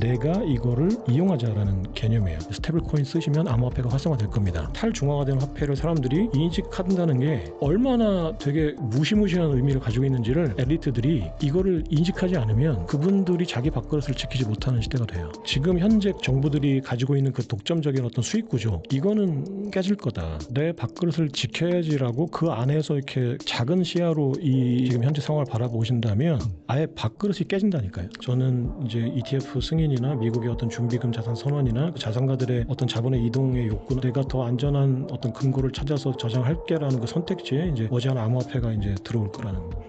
내가 이거를 이용하자라는 개념이에요. 스테이블 코인 쓰시면 암호화폐가 활성화될 겁니다. 탈중앙화된 화폐를 사람들이 인식한다는 게 얼마나 되게 무시무시한 의미를 가지고 있는지를 엘리트들이 이거를 인식하지 않으면 그분들이 자기 밥그릇을 지키지 못하는 시대가 돼요. 지금 현재 정부들이 가지고 있는 그 독점적인 어떤 수익 구조, 이거는 깨질 거다. 내 밥그릇을 지켜야지라고 그 안에서 이렇게 작은 시야로 이 지금 현재 상황을 바라보신다면 아예 밥그릇이 깨진다니까요. 저는 이제 ETF 승인이나 미국의 어떤 준비금 자산 선언이나 자산가들의 어떤 자본의 이동의 욕구는 내가 더 안전한 어떤 금고를 찾아서 저장할게라는 그 선택지에 이제 머지않아 암호화폐가 이제 들어올 거라는 거.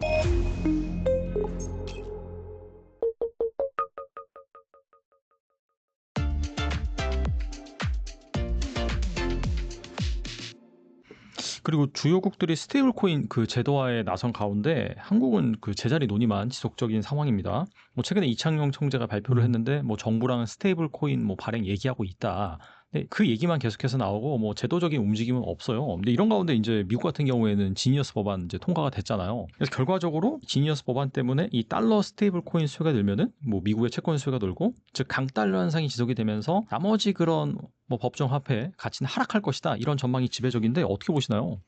그리고 주요국들이 스테이블 코인 그 제도화에 나선 가운데 한국은 그 제자리 논의만 지속적인 상황입니다. 뭐 최근에 이창용 총재가 발표를 했는데 뭐 정부랑 스테이블 코인 뭐 발행 얘기하고 있다. 근데 그 얘기만 계속해서 나오고 뭐 제도적인 움직임은 없어요. 근데 이런 가운데 이제 미국 같은 경우에는 지니어스 법안 이제 통과가 됐잖아요. 그래서 결과적으로 지니어스 법안 때문에 이 달러 스테이블 코인 수요가 늘면은 뭐 미국의 채권 수요가 늘고 즉 강달러 현상이 지속이 되면서 나머지 그런 뭐 법정 화폐 가치는 하락할 것이다. 이런 전망이 지배적인데 어떻게 보시나요?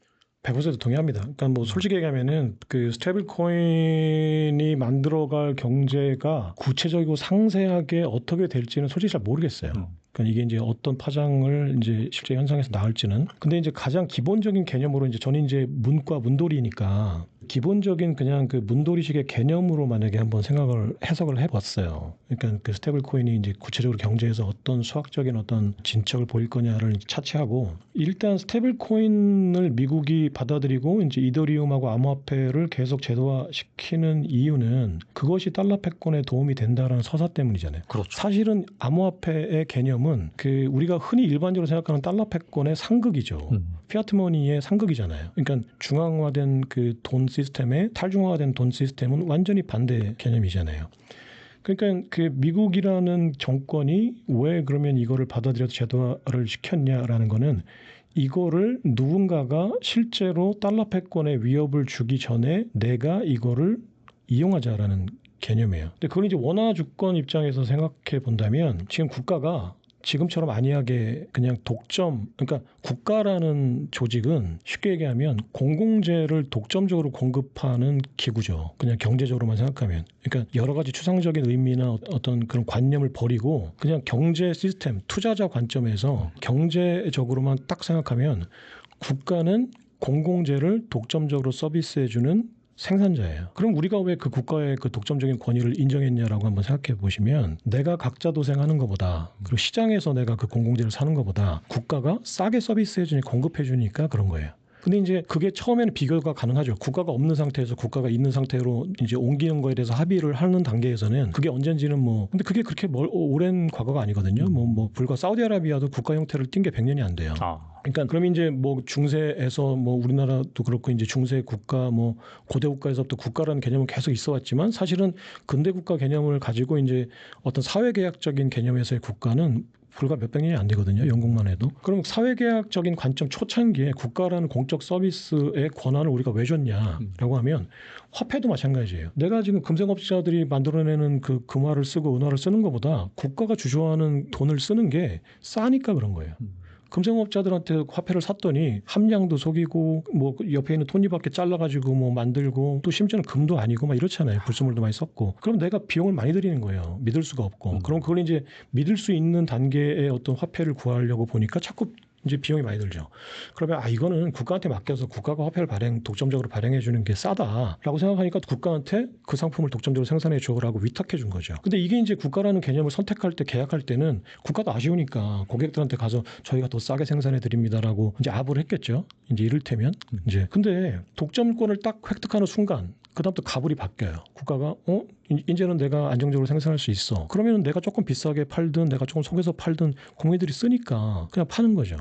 100% 동의합니다. 그러니까 뭐 솔직히 얘기하면은 그 스테이블 코인이 만들어갈 경제가 구체적이고 상세하게 어떻게 될지는 솔직히 잘 모르겠어요. 그러니까 이게 이제 어떤 파장을 이제 실제 현상에서 나올지는. 근데 이제 가장 기본적인 개념으로 이제 저는 이제 문과 문돌이니까 기본적인 그냥 그 문돌이식의 개념으로 만약에 한번 해석을 해봤어요. 그러니까 그 스테이블 코인이 이제 구체적으로 경제에서 어떤 수학적인 어떤 진척을 보일 거냐를 차치하고 일단 스테이블 코인을 미국이 받아들이고 이제 이더리움하고 암호화폐를 계속 제도화시키는 이유는 그것이 달러 패권에 도움이 된다라는 서사 때문이잖아요. 그렇죠. 사실은 암호화폐의 개념은 그 우리가 흔히 일반적으로 생각하는 달러 패권의 상극이죠. 피아트 머니의 상극이잖아요. 그러니까 중앙화된 그 돈 시스템에 탈중앙화된 돈 시스템은 완전히 반대 개념이잖아요. 그러니까 그 미국이라는 정권이 왜 그러면 이거를 받아들여서 제도화를 시켰냐라는 거는 이거를 누군가가 실제로 달러 패권에 위협을 주기 전에 내가 이거를 이용하자라는 개념이에요. 근데 그걸 이제 원화 주권 입장에서 생각해 본다면 지금 국가가 지금처럼 안이하게 그냥 독점, 그러니까 국가라는 조직은 쉽게 얘기하면 공공재를 독점적으로 공급하는 기구죠. 그냥 경제적으로만 생각하면. 그러니까 여러 가지 추상적인 의미나 어떤 그런 관념을 버리고 그냥 경제 시스템, 투자자 관점에서 경제적으로만 딱 생각하면 국가는 공공재를 독점적으로 서비스해주는 생산자예요. 그럼 우리가 왜 그 국가의 그 독점적인 권위를 인정했냐라고 한번 생각해 보시면 내가 각자 도생하는 것보다 그리고 시장에서 내가 그 공공재를 사는 것보다 국가가 싸게 서비스해 주니 공급해 주니까 그런 거예요. 근데 이제 그게 처음에는 비교가 가능하죠. 국가가 없는 상태에서 국가가 있는 상태로 이제 옮기는 거에 대해서 합의를 하는 단계에서는 그게 언젠지는 뭐 근데 그게 그렇게 오랜 과거가 아니거든요. 뭐 불과 사우디아라비아도 국가 형태를 띈 게 100년이 안 돼요. 그러니까 그럼 이제 뭐 중세에서 뭐 우리나라도 그렇고 이제 중세 국가 뭐 고대 국가에서부터 국가라는 개념은 계속 있어왔지만 사실은 근대 국가 개념을 가지고 이제 어떤 사회계약적인 개념에서의 국가는 불과 몇백 년이 안 되거든요. 영국만 해도. 그럼 사회계약적인 관점 초창기에 국가라는 공적 서비스의 권한을 우리가 왜 줬냐라고 하면 화폐도 마찬가지예요. 내가 지금 금생업자들이 만들어내는 그 금화를 쓰고 은화를 쓰는 것보다 국가가 주조하는 돈을 쓰는 게 싸니까 그런 거예요. 금생업자들한테 화폐를 샀더니 함량도 속이고 뭐 옆에 있는 톱니바퀴 잘라가지고 뭐 만들고 또 심지어는 금도 아니고 막 이렇잖아요. 불순물도 많이 썼고. 그럼 내가 비용을 많이 들이는 거예요. 믿을 수가 없고. 그럼 그걸 이제 믿을 수 있는 단계의 어떤 화폐를 구하려고 보니까 자꾸 이제 비용이 많이 들죠. 그러면 이거는 국가한테 맡겨서 국가가 화폐를 독점적으로 발행해 주는 게 싸다라고 생각하니까 국가한테 그 상품을 독점적으로 생산해 줘라고 위탁해 준 거죠. 근데 이게 이제 국가라는 개념을 선택할 때 계약할 때는 국가도 아쉬우니까 고객들한테 가서 저희가 더 싸게 생산해 드립니다라고 이제 압을 했겠죠. 이제 이를테면 이제 근데 독점권을 딱 획득하는 순간 그다음부터 가불이 바뀌어요. 국가가 이제는 내가 안정적으로 생산할 수 있어. 그러면 내가 조금 비싸게 팔든 내가 조금 속여서 팔든 국민들이 쓰니까 그냥 파는 거죠.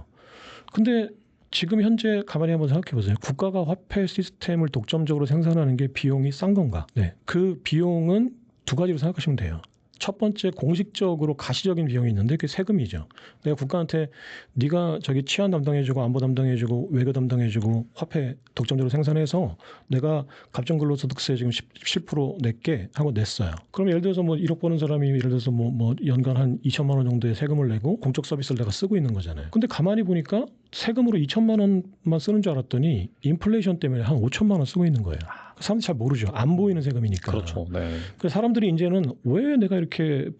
근데 지금 현재 가만히 한번 생각해 보세요. 국가가 화폐 시스템을 독점적으로 생산하는 게 비용이 싼 건가? 네. 그 비용은 두 가지로 생각하시면 돼요. 첫 번째 공식적으로 가시적인 비용이 있는데 그게 세금이죠. 내가 국가한테 네가 저기 치안 담당해주고 안보 담당해주고 외교 담당해주고 화폐 독점적으로 생산해서 내가 갑정근로소득세 지금 17% 낼게 하고 냈어요. 그럼 예를 들어서 뭐 1억 버는 사람이 예를 들어서 뭐 연간 한 2천만 원 정도의 세금을 내고 공적 서비스를 내가 쓰고 있는 거잖아요. 근데 가만히 보니까 세금으로 2천만 원만 쓰는 줄 알았더니 인플레이션 때문에 한 5천만 원 쓰고 있는 거예요. 사람들이 잘 모르죠. 안 보이는 세금이니까. 그렇죠. 네. 그래서 사람들이 이제는 왜 내가 이렇게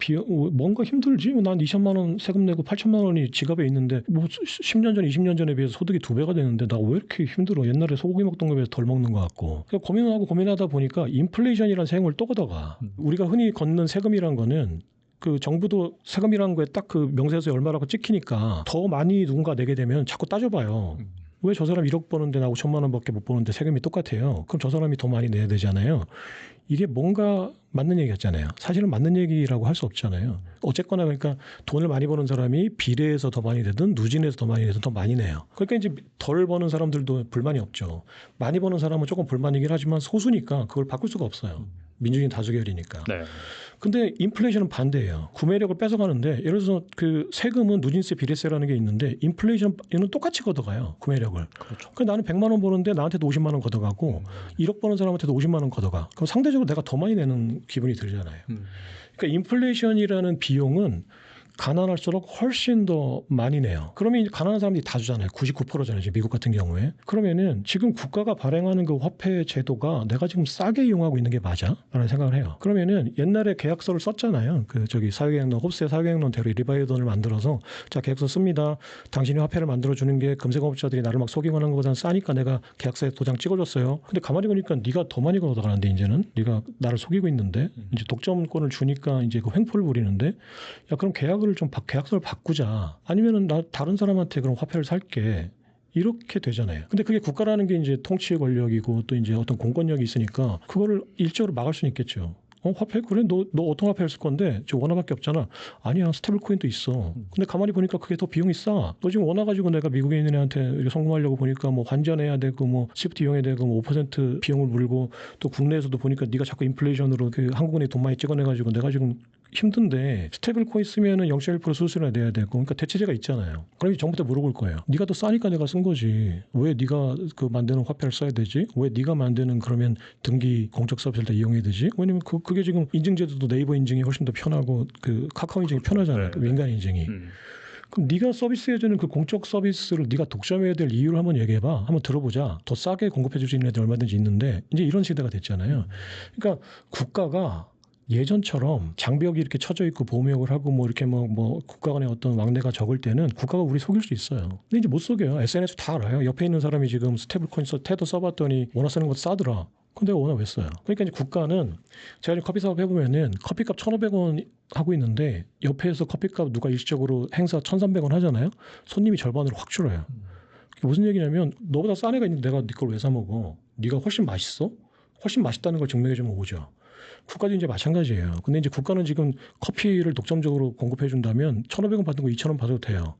뭔가 힘들지? 난 2천만 원 세금 내고 8천만 원이 지갑에 있는데 뭐 10년 전, 20년 전에 비해서 소득이 2배가 되는데 나 왜 이렇게 힘들어? 옛날에 소고기 먹던 거에 비해서 덜 먹는 것 같고. 그래서 고민하고 고민하다 보니까 인플레이션이라는 세금을 또 걷어가. 우리가 흔히 걷는 세금이란 거는 그 정부도 세금이라는 거에 딱 그 명세서에 얼마라고 찍히니까 더 많이 누군가 내게 되면 자꾸 따져봐요. 왜 저 사람 1억 버는데 나 5천만 원밖에 못 버는데 세금이 똑같아요. 그럼 저 사람이 더 많이 내야 되잖아요. 이게 뭔가 맞는 얘기였잖아요. 사실은 맞는 얘기라고 할 수 없잖아요. 어쨌거나 그러니까 돈을 많이 버는 사람이 비례해서 더 많이 내든 누진해서 더 많이 내든 더 많이 내요. 그러니까 이제 덜 버는 사람들도 불만이 없죠. 많이 버는 사람은 조금 불만이긴 하지만 소수니까 그걸 바꿀 수가 없어요. 민주주의 다수결이니까. 네. 근데 인플레이션은 반대예요. 구매력을 뺏어가는데 예를 들어서 그 세금은 누진세 비례세라는 게 있는데 인플레이션은 똑같이 걷어가요. 구매력을. 그렇죠. 그러니까 나는 100만 원 버는데 나한테도 50만 원 걷어가고 1억 버는 사람한테도 50만 원 걷어가. 그럼 상대적으로 내가 더 많이 내는 기분이 들잖아요. 그러니까 인플레이션이라는 비용은 가난할수록 훨씬 더 많이 내요. 그러면 이제 가난한 사람들이 다 주잖아요. 99%잖아요. 지금 미국 같은 경우에. 그러면은 지금 국가가 발행하는 그 화폐 제도가 내가 지금 싸게 이용하고 있는 게 맞아? 라는 생각을 해요. 그러면은 옛날에 계약서를 썼잖아요. 그 저기 사회계획론, 홉스의 사회계획론대로 리바이던을 만들어서 자, 계약서 씁니다. 당신이 화폐를 만들어주는 게 금세공업자들이 나를 막 속이고 하는 것보다는 싸니까 내가 계약서에 도장 찍어줬어요. 근데 가만히 보니까 네가 더 많이 걷어가는데 이제는 네가 나를 속이고 있는데 이제 독점권을 주니까 이제 그 횡포를 부리는데 야, 그럼 계약서를 바꾸자. 아니면은 나 다른 사람한테 그럼 화폐를 살게. 이렇게 되잖아요. 근데 그게 국가라는 게 이제 통치 권력이고 또 이제 어떤 공권력이 있으니까 그거를 일적으로 막을 수는 있겠죠. 화폐? 그래? 너 어떤 화폐를 쓸 건데? 저 원화밖에 없잖아. 아니야. 스테이블 코인도 있어. 근데 가만히 보니까 그게 더 비용이 싸. 너 지금 원화 가지고 내가 미국에 있는 애한테 성공하려고 보니까 뭐 환전해야 되고 뭐 시프트 이용해야 되고 뭐 5% 비용을 물고 또 국내에서도 보니까 네가 자꾸 인플레이션으로 그 한국은행이 돈 많이 찍어내가지고 내가 지금 힘든데 스테이블 코인 쓰면은 0.1% 수수료 내야 되고 그러니까 대체제가 있잖아요. 그럼 전부터 물어볼 거예요. 네가 더 싸니까 내가 쓴 거지. 왜 네가 그 만드는 화폐를 써야 되지? 왜 네가 만드는 그러면 등기 공적 서비스를 다 이용해야 되지? 왜냐면 그게 지금 인증제도도 네이버 인증이 훨씬 더 편하고 그 카카오 인증이 편하잖아요. 그 민간 인증이. 그럼 네가 서비스해주는 그 공적 서비스를 네가 독점해야 될 이유를 한번 얘기해봐. 한번 들어보자. 더 싸게 공급해줄 수 있는 애들 얼마든지 있는데 이제 이런 시대가 됐잖아요. 그러니까 국가가 예전처럼 장벽이 이렇게 쳐져 있고 보호막을 하고 뭐 이렇게 뭐 국가 간의 어떤 왕래가 적을 때는 국가가 우리 속일 수 있어요. 근데 이제 못 속여요. SNS 다 알아요. 옆에 있는 사람이 지금 스테이블 코인 테더 써봤더니 원화 쓰는 것도 싸더라. 근데 원화 왜 써요? 그러니까 이제 국가는 제가 지금 커피 사업 해보면은 커피값 1,500원 하고 있는데 옆에서 커피값 누가 일시적으로 행사 1,300원 하잖아요. 손님이 절반으로 확 줄어요. 무슨 얘기냐면 너보다 싼 애가 있는데 내가 네 걸 왜 사 먹어? 네가 훨씬 맛있어? 훨씬 맛있다는 걸 증명해주면 오죠. 국가도 이제 마찬가지예요. 근데 이제 국가는 지금 커피를 독점적으로 공급해 준다면 1,500원 받는 거 2,000원 받아도 돼요.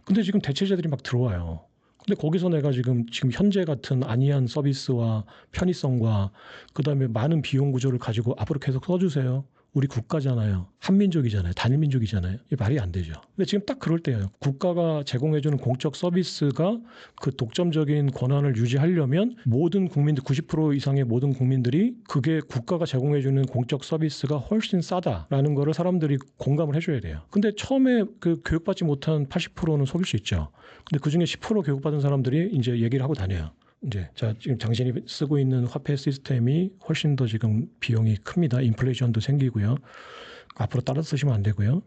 근데 지금 대체제들이 막 들어와요. 근데 거기서 내가 지금 현재 같은 안이한 서비스와 편의성과 그다음에 많은 비용 구조를 가지고 앞으로 계속 써주세요. 우리 국가잖아요. 한민족이잖아요. 단일민족이잖아요. 이게 말이 안 되죠. 근데 지금 딱 그럴 때예요. 국가가 제공해주는 공적 서비스가 그 독점적인 권한을 유지하려면 모든 국민들 90% 이상의 모든 국민들이 그게 국가가 제공해주는 공적 서비스가 훨씬 싸다라는 거를 사람들이 공감을 해줘야 돼요. 근데 처음에 그 교육받지 못한 80%는 속일 수 있죠. 근데 그중에 10% 교육받은 사람들이 이제 얘기를 하고 다녀요. 이제 자 지금 당신이 쓰고 있는 화폐 시스템이 훨씬 더 지금 비용이 큽니다. 인플레이션도 생기고요. 앞으로 달러 쓰시면 안 되고요.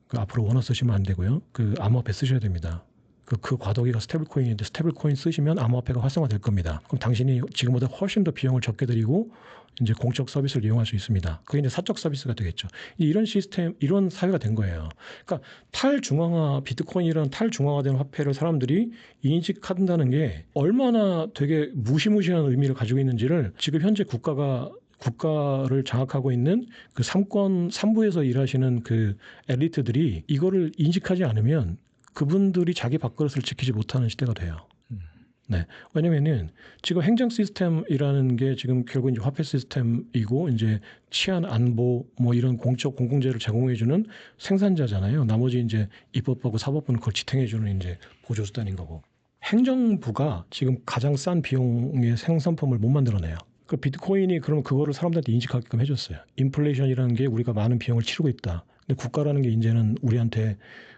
앞으로 원화 쓰시면 안 되고요. 암호화폐 쓰셔야 됩니다. 그 과도기가 스테이블 코인인데 스테이블 코인 쓰시면 암호화폐가 활성화될 겁니다. 그럼 당신이 지금보다 훨씬 더 비용을 적게 들이고 이제 공적 서비스를 이용할 수 있습니다. 그게 이제 사적 서비스가 되겠죠. 이런 시스템, 이런 사회가 된 거예요. 그러니까 탈중앙화, 비트코인이라는 탈중앙화된 화폐를 사람들이 인식한다는 게 얼마나 되게 무시무시한 의미를 가지고 있는지를 지금 현재 국가를 장악하고 있는 그 삼부에서 일하시는 그 엘리트들이 이거를 인식하지 않으면 그분들이 자기 밥그릇을 지키지 못하는 시대가 돼요. 네. 왜냐면은 지금 행정 시스템이라는 게 지금 결국 이제 화폐 시스템이고 이제 치안 안보 뭐 이런 공적 공공재를 제공해주는 생산자잖아요. 나머지 이제 입법부하고 사법부는 그걸 지탱해주는 이제 보조수단인 거고. 행정부가 지금 가장 싼 비용의 생산품을 못 만들어내요. 그 비트코인이 그러면 그거를 사람들한테 인식하게끔 해줬어요. 인플레이션이라는 게 우리가 많은 비용을 치르고 있다. 근데 국가라는 게 이제는 우리한테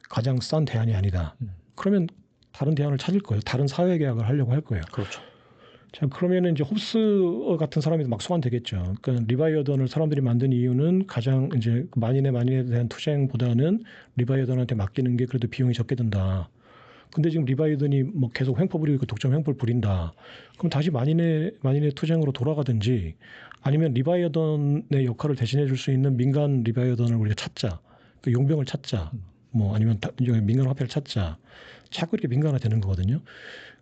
가장 싼 대안이 아니다. 그러면 다른 대안을 찾을 거예요. 다른 사회 계약을 하려고 할 거예요. 그렇죠. 자, 그러면은 이제 홉스 같은 사람이 막 소환되겠죠. 그러니까 리바이어던을 사람들이 만든 이유는 가장 이제 만인에 대한 투쟁보다는 리바이어던한테 맡기는 게 그래도 비용이 적게 든다. 근데 지금 리바이어던이 뭐 계속 횡포 부리고 독점 횡포를 부린다. 그럼 다시 만인의 투쟁으로 돌아가든지 아니면 리바이어던의 역할을 대신해 줄 수 있는 민간 리바이어던을 우리가 찾자. 그 용병을 찾자. 뭐 아니면 민간 화폐를 찾자. 자꾸 이렇게 민간화 되는 거거든요.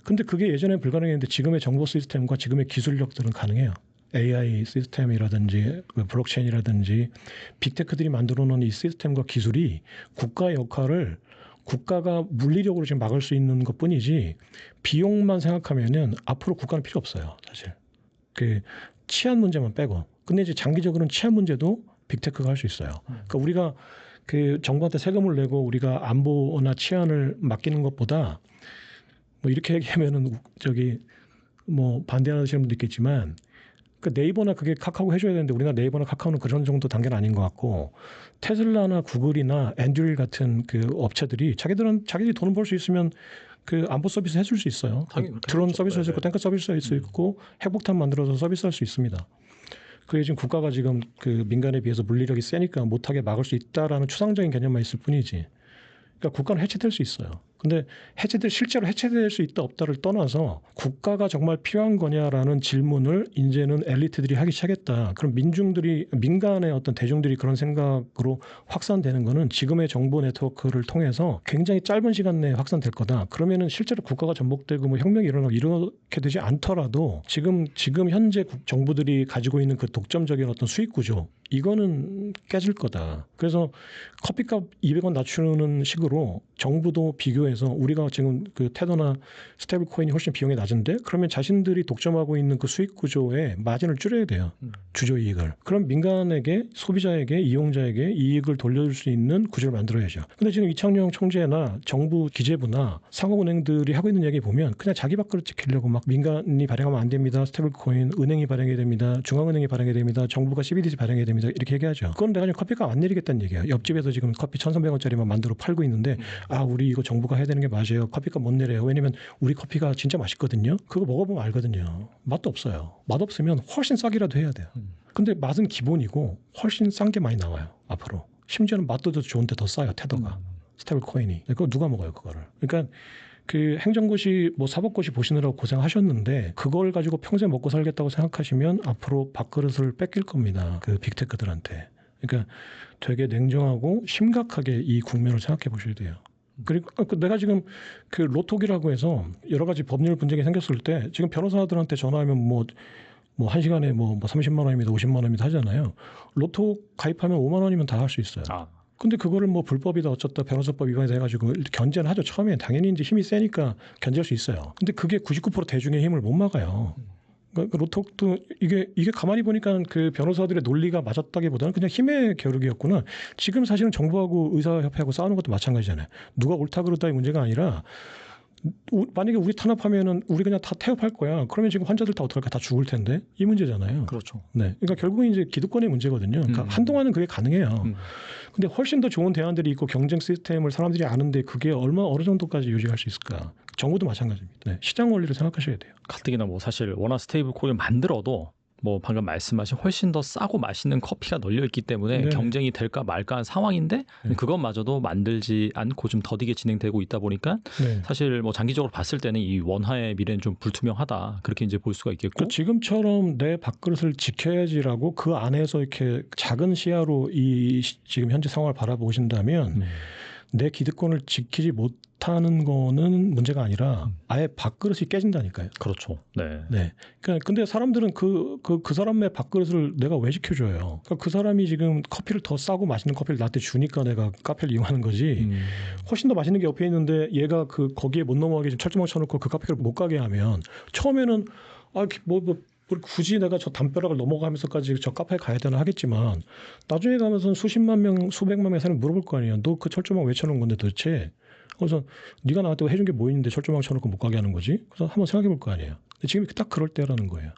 근데 그게 예전에 불가능했는데 지금의 정보 시스템과 지금의 기술력들은 가능해요. AI 시스템이라든지 블록체인이라든지 빅테크들이 만들어 놓은 이 시스템과 기술이 국가의 역할을 국가가 물리력으로 지금 막을 수 있는 것뿐이지 비용만 생각하면은 앞으로 국가는 필요 없어요. 사실 그 치안 문제만 빼고. 근데 이제 장기적으로는 치안 문제도 빅테크가 할 수 있어요. 그러니까 우리가 그 정부한테 세금을 내고 우리가 안보나 치안을 맡기는 것보다 뭐 이렇게 얘기하면은 저기 뭐 반대하시는 분도 있겠지만 그 네이버나 그게 카카오 해줘야 되는데 우리나라 네이버나 카카오는 그런 정도 단계는 아닌 것 같고 테슬라나 구글이나 앤드릴 같은 그 업체들이 자기들이 돈을 벌 수 있으면 그 안보 서비스 해줄 수 있어요. 드론 서비스 할 수 있고 탱크 서비스 할 수 있고 핵폭탄 만들어서 서비스할 수 있습니다. 그게 지금 국가가 지금 그 민간에 비해서 물리력이 세니까 못하게 막을 수 있다라는 추상적인 개념만 있을 뿐이지. 그러니까 국가는 해체될 수 있어요. 근데 실제로 해체될 수 있다 없다를 떠나서 국가가 정말 필요한 거냐라는 질문을 이제는 엘리트들이 하기 시작했다. 그럼 민간의 어떤 대중들이 그런 생각으로 확산되는 거는 지금의 정보 네트워크를 통해서 굉장히 짧은 시간 내에 확산될 거다. 그러면은 실제로 국가가 전복되고 뭐 혁명이 일어나고 이렇게 되지 않더라도 지금 현재 정부들이 가지고 있는 그 독점적인 어떤 수익 구조 이거는 깨질 거다. 그래서 커피값 200원 낮추는 식으로 정부도 비교해서 우리가 지금 그 테더나 스테이블 코인이 훨씬 비용이 낮은데 그러면 자신들이 독점하고 있는 그 수익 구조에 마진을 줄여야 돼요. 주조 이익을. 그럼 민간에게 소비자에게 이용자에게 이익을 돌려줄 수 있는 구조를 만들어야죠. 근데 지금 이창용 총재나 정부 기재부나 상업은행들이 하고 있는 얘기 보면 그냥 자기 밥그릇 지키려고 막 민간이 발행하면 안 됩니다. 스테이블 코인 은행이 발행해야 됩니다. 중앙은행이 발행해야 됩니다. 정부가 CBDC 발행해야 됩니다. 이렇게 얘기하죠. 그건 내가 지금 커피값 안 내리겠다는 얘기예요. 옆집에서 지금 커피 1,300원짜리만 만들어 팔고 있는데 우리 이거 정부가 해야 되는 게 맞아요. 커피값 못 내려요. 왜냐면 우리 커피가 진짜 맛있거든요. 그거 먹어보면 알거든요. 맛도 없어요. 맛없으면 훨씬 싸기라도 해야 돼요. 근데 맛은 기본이고 훨씬 싼 게 많이 나와요. 앞으로. 심지어는 맛도 더 좋은데 더 싸요. 테더가. 스테이블 코인이. 그거 누가 먹어요. 그거를. 그러니까 그 행정고시 뭐 사법고시 보시느라고 고생하셨는데 그걸 가지고 평생 먹고 살겠다고 생각하시면 앞으로 밥그릇을 뺏길 겁니다. 그 빅테크들한테. 그러니까 되게 냉정하고 심각하게 이 국면을 생각해 보셔야 돼요. 그리고 내가 지금 그 로톡이라고 해서 여러 가지 법률 분쟁이 생겼을 때 지금 변호사들한테 전화하면 뭐 1시간에 뭐 30만 원입니다. 50만 원입니다 하잖아요. 로톡 가입하면 5만 원이면 다 할 수 있어요. 근데 그거를 뭐 불법이다 어쩌다 변호사법 위반이다 해가지고 견제는 하죠. 처음에 당연히 이제 힘이 세니까 견제할 수 있어요. 근데 그게 99% 대중의 힘을 못 막아요. 그러니까 로톡도 이게 가만히 보니까 그 변호사들의 논리가 맞았다기보다는 그냥 힘의 겨루기였구나. 지금 사실은 정부하고 의사협회하고 싸우는 것도 마찬가지잖아요. 누가 옳다 그르다의 문제가 아니라 만약에 우리 탄압하면은 우리 그냥 다 태업할 거야. 그러면 지금 환자들 다 어떡할까? 다 죽을 텐데 이 문제잖아요. 그렇죠. 네, 그러니까 결국은 이제 기득권의 문제거든요. 그러니까 한동안은 그게 가능해요. 근데 훨씬 더 좋은 대안들이 있고 경쟁 시스템을 사람들이 아는데 그게 어느 정도까지 유지할 수 있을까? 정부도 마찬가지입니다. 네, 시장 원리를 생각하셔야 돼요. 가뜩이나 뭐 사실 워낙 스테이블 코인을 만들어도 뭐 방금 말씀하신 훨씬 더 싸고 맛있는 커피가 널려 있기 때문에 네네. 경쟁이 될까 말까 한 상황인데 네. 그것마저도 만들지 않고 좀 더디게 진행되고 있다 보니까 네. 사실 뭐 장기적으로 봤을 때는 이 원화의 미래는 좀 불투명하다 그렇게 이제 볼 수가 있겠고 그러니까 지금처럼 내 밥그릇을 지켜야지라고 그 안에서 이렇게 작은 시야로 이 지금 현재 상황을 바라보신다면 내 기득권을 지키지 못하는 거는 문제가 아니라 아예 밥그릇이 깨진다니까요. 그렇죠. 네. 네. 그러니까 근데 사람들은 그 사람의 밥그릇을 내가 왜 지켜줘요? 그러니까 그 사람이 지금 커피를 더 싸고 맛있는 커피를 나한테 주니까 내가 카페를 이용하는 거지. 훨씬 더 맛있는 게 옆에 있는데 얘가 거기에 못 넘어가게 지금 철조망 쳐놓고 그 카페를 못 가게 하면 처음에는 굳이 내가 저 담벼락을 넘어가면서까지 저 카페에 가야 되나 하겠지만 나중에 가면서는 수십만 명, 수백만 명의 사람이 물어볼 거 아니에요. 너 그 철조망 왜 쳐놓은 건데 도대체? 그래서 네가 나한테 해준 게 뭐 있는데 철조망 쳐놓고 못 가게 하는 거지? 그래서 한번 생각해 볼 거 아니에요. 근데 지금 딱 그럴 때라는 거예요.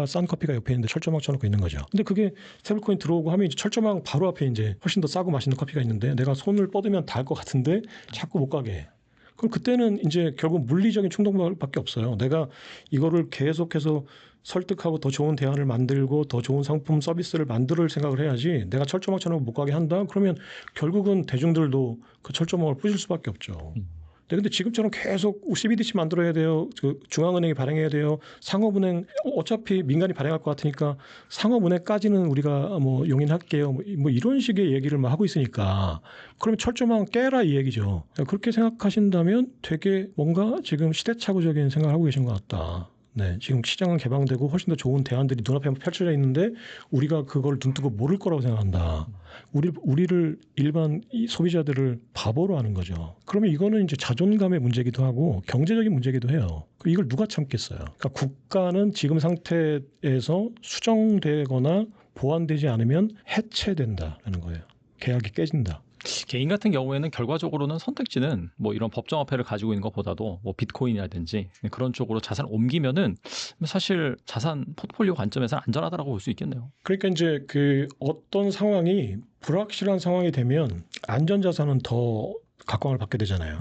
싼 커피가 옆에 있는데 철조망 쳐놓고 있는 거죠. 근데 그게 스테이블코인 들어오고 하면 이제 철조망 바로 앞에 이제 훨씬 더 싸고 맛있는 커피가 있는데 내가 손을 뻗으면 닿을 것 같은데 자꾸 못 가게 해. 그럼 그때는 이제 결국 물리적인 충동밖에 없어요. 내가 이거를 계속해서 설득하고 더 좋은 대안을 만들고 더 좋은 상품 서비스를 만들 생각을 해야지 내가 철조망 쳐놓고 못 가게 한다? 그러면 결국은 대중들도 그 철조망을 부실 수밖에 없죠. 네, 근데 지금처럼 계속 CBDC 만들어야 돼요. 그 중앙은행이 발행해야 돼요. 상업은행 어차피 민간이 발행할 것 같으니까 상업은행까지는 우리가 뭐 용인할게요. 뭐 이런 식의 얘기를 막 하고 있으니까 그러면 철조망 깨라 이 얘기죠. 그렇게 생각하신다면 되게 뭔가 지금 시대착오적인 생각을 하고 계신 것 같다. 네, 지금 시장은 개방되고 훨씬 더 좋은 대안들이 눈앞에 펼쳐져 있는데 우리가 그걸 눈뜨고 모를 거라고 생각한다. 우리를 일반 소비자들을 바보로 하는 거죠. 그러면 이거는 이제 자존감의 문제기도 하고 경제적인 문제기도 해요. 이걸 누가 참겠어요? 그러니까 국가는 지금 상태에서 수정되거나 보완되지 않으면 해체된다라는 거예요. 계약이 깨진다. 개인 같은 경우에는 결과적으로는 선택지는 뭐 이런 법정화폐를 가지고 있는 것보다도 뭐 비트코인이라든지 그런 쪽으로 자산을 옮기면은 사실 자산 포트폴리오 관점에서는 안전하다라고 볼 수 있겠네요. 그러니까 이제 그 어떤 상황이 불확실한 상황이 되면 안전자산은 더 각광을 받게 되잖아요.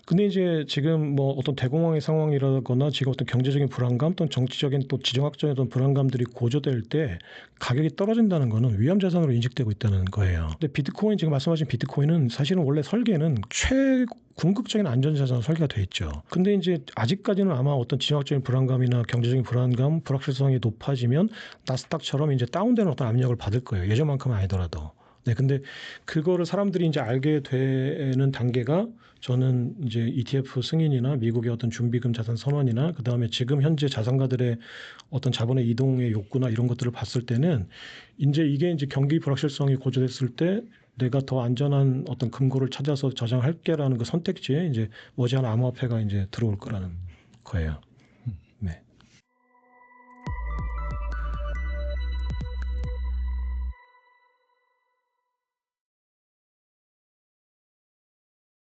근데 이제 지금 뭐 어떤 대공황의 상황이라거나 지금 어떤 경제적인 불안감 또는 정치적인 또 지정학적인 어떤 불안감들이 고조될 때 가격이 떨어진다는 거는 위험자산으로 인식되고 있다는 거예요. 근데 비트코인 지금 말씀하신 비트코인은 사실은 원래 설계는 궁극적인 안전자산으로 설계가 돼 있죠. 근데 이제 아직까지는 아마 어떤 지정학적인 불안감이나 경제적인 불안감, 불확실성이 높아지면 나스닥처럼 이제 다운되는 어떤 압력을 받을 거예요. 예전만큼은 아니더라도. 네, 근데 그거를 사람들이 이제 알게 되는 단계가 저는 이제 ETF 승인이나 미국의 어떤 준비금 자산 선언이나 그 다음에 지금 현재 자산가들의 어떤 자본의 이동의 욕구나 이런 것들을 봤을 때는 이제 이게 이제 경기 불확실성이 고조됐을 때 내가 더 안전한 어떤 금고를 찾아서 저장할게라는 그 선택지에 이제 머지않아 암호화폐가 이제 들어올 거라는 거예요.